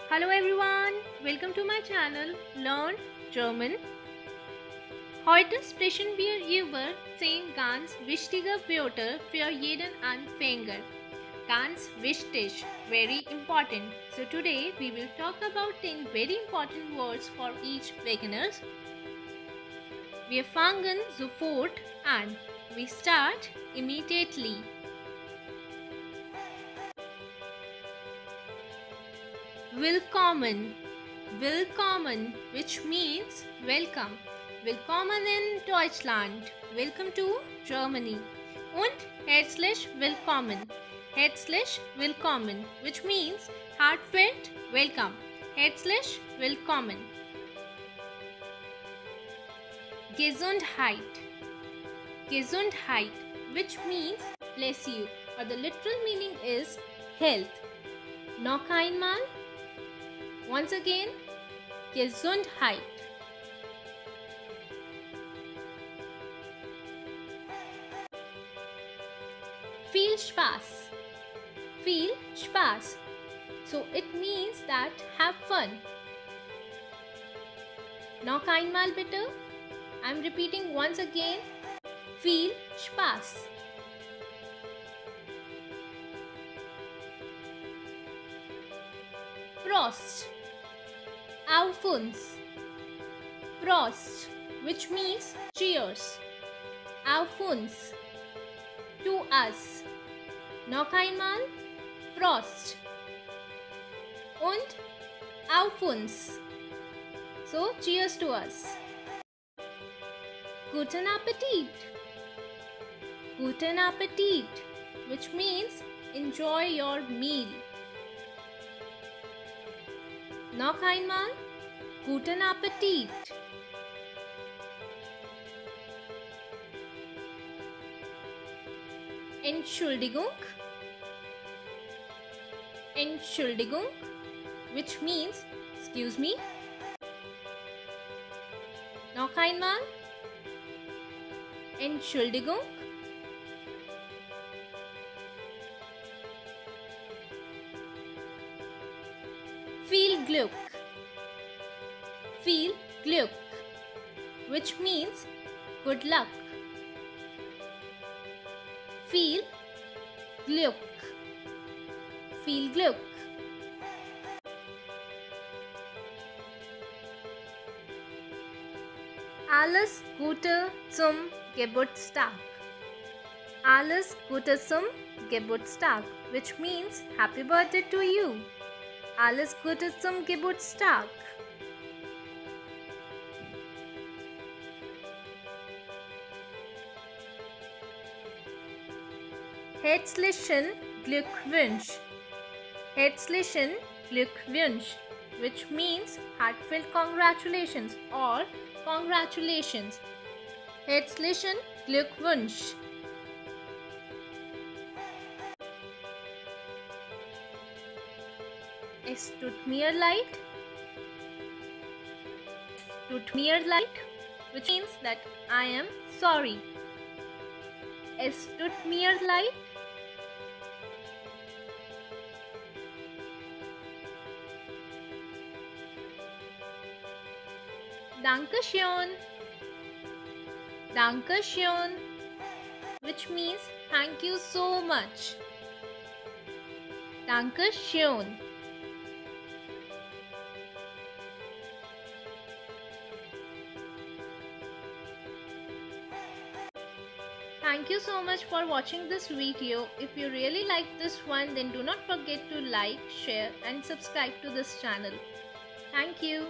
Hello everyone, welcome to my channel Learn German. Heute sprechen wir über 10 ganz wichtige Wörter für jeden Anfänger. Ganz wichtig, very important. So today we will talk about 10 very important words for each beginners. Wir fangen sofort an. We start immediately. Willkommen. Willkommen, which means welcome. Willkommen in Deutschland. Welcome to Germany. Und herzlich willkommen. Herzlich willkommen, which means heartfelt welcome. Herzlich willkommen. Gesundheit. Gesundheit, which means bless you, or the literal meaning is health. Noch einmal. Once again, Gesundheit. Viel Spaß. Viel Spaß. So it means that have fun. Noch einmal bitte. I'm repeating once again. Viel Spaß. Prost. Auf uns. Prost, which means cheers. Auf uns. To us. Noch einmal. Prost. Und auf uns. So, cheers to us. Guten Appetit. Guten Appetit, which means enjoy your meal. Noch einmal. Guten Appetit. Entschuldigung. Entschuldigung, which means excuse me. Noch einmal. Entschuldigung. Viel Glück. Viel Glück, which means good luck. Viel Glück. Viel Glück. Alles Gute zum Geburtstag. Alles Gute zum Geburtstag, which means happy birthday to you. Alles Gute zum Geburtstag. Herzlichen Glückwunsch. Herzlichen Glückwunsch, which means heartfelt congratulations or congratulations. Herzlichen Glückwunsch. Es tut mir leid. Tut mir leid, which means that I am sorry. Es tut mir leid. Dankeschön. Dankeschön, which means thank you so much. Dankeschön. Thank you so much for watching this video. If you really like this one, then do not forget to like, share and subscribe to this channel. Thank you.